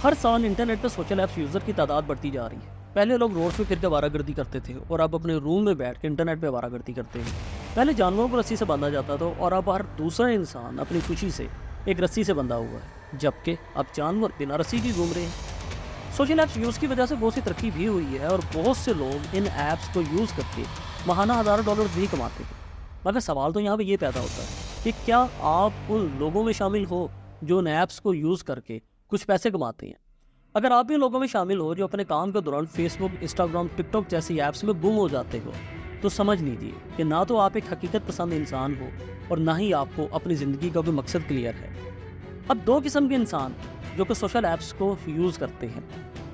ہر سال انٹرنیٹ پہ social apps user کی تعداد بڑھتی جا رہی ہے۔ پہلے لوگ روڈ پہ پھر کے آوارہ گردی کرتے تھے اور اب اپنے روم میں بیٹھ کے انٹرنیٹ پہ آوارہ گردی کرتے ہیں۔ پہلے جانوروں کو رسی سے باندھا جاتا تھا اور اب ہر دوسرا انسان اپنی خوشی سے ایک رسی سے بندھا ہوا ہے، جبکہ اب جانور بنا رسی کی گھوم رہے ہیں۔ سوشل ایپس یوز کی وجہ سے بہت سی ترقی بھی ہوئی ہے اور بہت سے لوگ ان ایپس کو یوز کر کے ماہانہ $1000 بھی کماتے ہیں۔ مگر سوال تو یہاں پہ یہ پیدا ہوتا ہے کہ کیا آپ ان لوگوں میں شامل ہو جو ان ایپس کو یوز کر کے کچھ پیسے کماتے ہیں؟ اگر آپ ان لوگوں میں شامل ہو جو اپنے کام کے دوران فیس بک، انسٹاگرام، ٹک ٹاک جیسی ایپس میں گم ہو جاتے ہو، تو سمجھ لیجیے کہ نہ تو آپ ایک حقیقت پسند انسان ہو اور نہ ہی آپ کو اپنی زندگی کا کوئی مقصد کلیئر ہے۔ اب دو قسم کے انسان جو کہ سوشل ایپس کو یوز کرتے ہیں،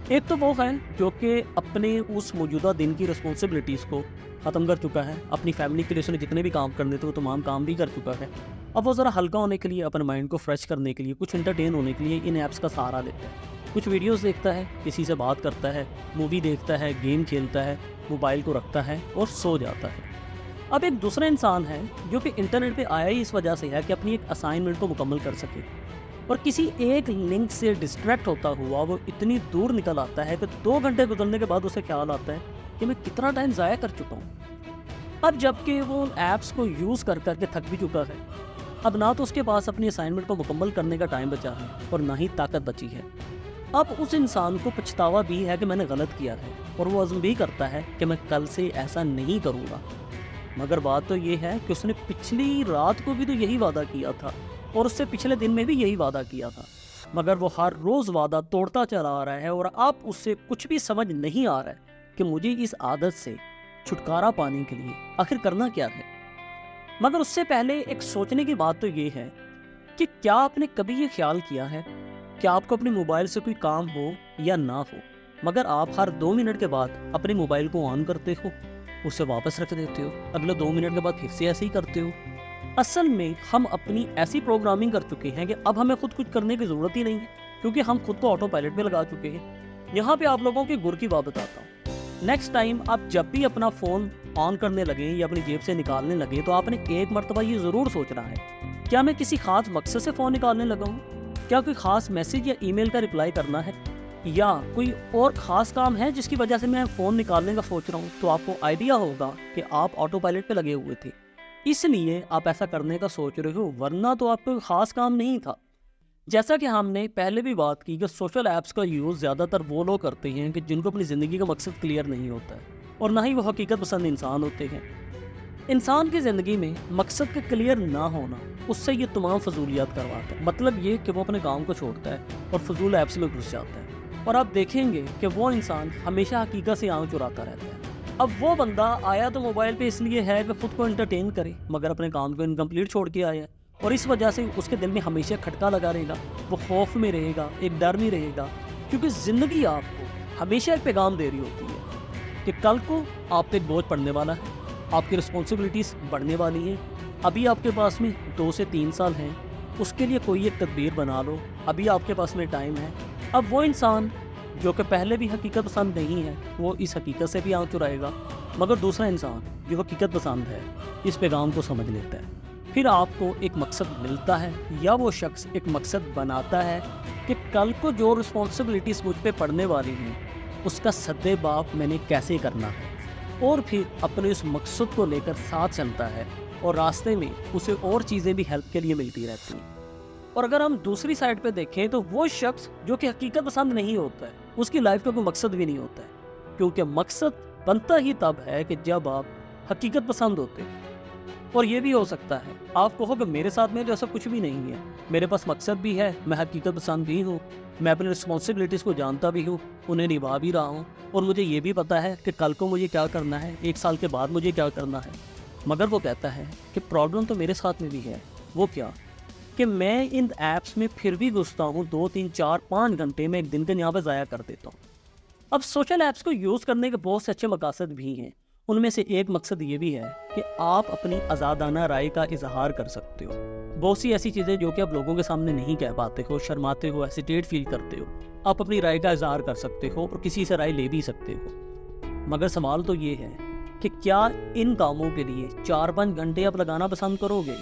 ایک تو وہ ہے جو کہ اپنے اس موجودہ دن کی رسپانسبلٹیز کو ختم کر چکا ہے، اپنی فیملی کے لیے اس نے جتنے بھی کام کرنے تھے وہ تمام کام بھی کر چکا ہے۔ اب وہ ذرا ہلکا ہونے کے لیے، اپنے مائنڈ کو فریش کرنے کے لیے، کچھ انٹرٹین ہونے کے لیے ان ایپس کا سہارا لیتا ہے۔ کچھ ویڈیوز دیکھتا ہے، کسی سے بات کرتا ہے، مووی دیکھتا ہے، گیم کھیلتا ہے، موبائل کو رکھتا ہے اور سو جاتا ہے۔ اب ایک دوسرا انسان ہے جو کہ انٹرنیٹ پہ آیا ہی اس وجہ سے ہے کہ اپنی ایک اسائنمنٹ کو مکمل کر سکے، اور کسی ایک لنک سے ڈسٹریکٹ ہوتا ہوا وہ اتنی دور نکل آتا ہے کہ 2 گھنٹے گزرنے کے بعد اسے خیال آتا ہے کہ میں کتنا ٹائم ضائع کر چکا ہوں۔ اب جب کہ وہ ایپس کو یوز کر کے تھک بھی چکا ہے، اب نہ تو اس کے پاس اپنی اسائنمنٹ کو مکمل کرنے کا ٹائم بچا ہے اور نہ ہی طاقت بچی ہے۔ اب اس انسان کو پچھتاوا بھی ہے کہ میں نے غلط کیا ہے، اور وہ عزم بھی کرتا ہے کہ میں کل سے ایسا نہیں کروں گا۔ مگر بات تو یہ ہے کہ اس نے پچھلی رات کو بھی تو یہی وعدہ کیا تھا اور اس سے پچھلے دن میں بھی یہی وعدہ کیا تھا، مگر وہ ہر روز وعدہ توڑتا چلا آ رہا ہے اور اب اس سے کچھ بھی سمجھ نہیں آ رہا ہے کہ مجھے اس عادت سے چھٹکارا پانے کے لیے آخر کرنا کیا ہے۔ مگر اس سے پہلے ایک سوچنے کی بات تو یہ ہے کہ کیا آپ نے کبھی یہ خیال کیا ہے کہ آپ کو اپنے موبائل سے کوئی کام ہو یا نہ ہو، مگر آپ ہر 2 منٹ کے بعد اپنے موبائل کو آن کرتے ہو، اسے واپس رکھ دیتے ہو، اگلے 2 منٹ کے بعد پھر سے ایسے ہی کرتے ہو۔ اصل میں ہم اپنی ایسی پروگرامنگ کر چکے ہیں کہ اب ہمیں خود کچھ کرنے کی ضرورت ہی نہیں ہے، کیونکہ ہم خود کو آٹو پائلٹ پہ لگا چکے ہیں۔ یہاں پہ آپ لوگوں کے گر کی بات بتاتا ہوں۔ نیکسٹ ٹائم آپ جب بھی اپنا فون آن کرنے لگیں یا اپنی جیب سے نکالنے لگیں تو آپ نے ایک مرتبہ یہ ضرور سوچنا ہے، کیا میں کسی خاص مقصد سے فون نکالنے لگا ہوں؟ کیا کوئی خاص میسیج یا ای میل کا رپلائی کرنا ہے، یا کوئی اور خاص کام ہے جس کی وجہ سے میں فون نکالنے کا سوچ رہا ہوں؟ تو آپ کو آئیڈیا ہوگا کہ آپ آٹو پائلٹ پہ لگے ہوئے تھے، اس لیے آپ ایسا کرنے کا سوچ رہے ہو، ورنہ تو آپ کو خاص کام نہیں تھا۔ جیسا کہ ہم نے پہلے بھی بات کی کہ سوشل ایپس کا یوز زیادہ تر وہ لوگ کرتے ہیں کہ جن کو اپنی زندگی کا مقصد کلیئر نہیں ہوتا ہے، اور نہ ہی وہ حقیقت پسند انسان ہوتے ہیں۔ انسان کی زندگی میں مقصد کا کلیئر نہ ہونا اس سے یہ تمام فضولیات کرواتا ہے، مطلب یہ کہ وہ اپنے کام کو چھوڑتا ہے اور فضول ایپس میں گھس جاتا ہے، اور آپ دیکھیں گے کہ وہ انسان ہمیشہ حقیقت سے آنکھ چراتا رہتا ہے۔ اب وہ بندہ آیا تو موبائل پہ اس لیے ہے کہ خود کو انٹرٹین کرے، مگر اپنے کام کو انکمپلیٹ چھوڑ کے آیا ہے، اور اس وجہ سے اس کے دل میں ہمیشہ کھٹکا لگا رہے گا، وہ خوف میں رہے گا، ایک ڈر میں رہے گا، کیونکہ زندگی آپ کو ہمیشہ ایک پیغام دے رہی ہوتی ہے کہ کل کو آپ پہ ایک بوجھ پڑنے والا ہے، آپ کی رسپانسبلٹیز بڑھنے والی ہیں۔ ابھی آپ کے پاس میں 2 سے 3 سال ہیں، اس کے لیے کوئی ایک تدبیر بنا لو، ابھی آپ کے پاس میں ٹائم ہے۔ اب وہ انسان جو کہ پہلے بھی حقیقت پسند نہیں ہے، وہ اس حقیقت سے بھی آنکھ چرائے گا، مگر دوسرا انسان جو حقیقت پسند ہے اس پیغام کو سمجھ لیتا ہے۔ پھر آپ کو ایک مقصد ملتا ہے، یا وہ شخص ایک مقصد بناتا ہے کہ کل کو جو رسپانسبلٹیز مجھ پہ پڑنے والی ہیں اس کا سدے باب میں نے کیسے کرنا ہے، اور پھر اپنے اس مقصد کو لے کر ساتھ چلتا ہے، اور راستے میں اسے اور چیزیں بھی ہیلپ کے لیے ملتی رہتی ہیں۔ اور اگر ہم دوسری سائڈ پہ دیکھیں تو وہ شخص جو کہ حقیقت پسند نہیں ہوتا ہے، اس کی لائف کا کوئی مقصد بھی نہیں ہوتا ہے، کیونکہ مقصد بنتا ہی تب ہے کہ جب آپ حقیقت پسند ہوتے ہیں۔ اور یہ بھی ہو سکتا ہے آپ کہو کہ میرے ساتھ میں تو ایسا کچھ بھی نہیں ہے، میرے پاس مقصد بھی ہے، میں حقیقت پسند بھی ہوں، میں اپنی رسپانسبلٹیز کو جانتا بھی ہوں، انہیں نبھا بھی رہا ہوں، اور مجھے یہ بھی پتا ہے کہ کل کو مجھے کیا کرنا ہے، 1 سال کے بعد مجھے کیا کرنا ہے۔ مگر وہ کہتا ہے کہ پرابلم تو میرے ساتھ میں بھی ہے، وہ کیا کہ میں ان ایپس میں پھر بھی گھستا ہوں، 2 3 4 5 گھنٹے میں ایک دن کے یہاں پہ ضائع کر دیتا ہوں۔ اب سوشل ایپس کو یوز کرنے کے بہت سے اچھے مقاصد بھی ہیں، ان میں سے ایک مقصد یہ بھی ہے کہ آپ اپنی آزادانہ رائے کا اظہار کر سکتے ہو۔ بہت سی ایسی چیزیں جو کہ آپ لوگوں کے سامنے نہیں کہہ پاتے ہو، شرماتے ہو، ہیسیٹیٹ فیل کرتے ہو، آپ اپنی رائے کا اظہار کر سکتے ہو اور کسی سے رائے لے بھی سکتے ہو۔ مگر سوال تو یہ ہے کہ کیا ان کاموں کے لیے 4-5 گھنٹے آپ لگانا پسند کرو گے؟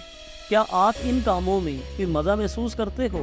کیا آپ ان کاموں میں کوئی مزہ محسوس کرتے ہو؟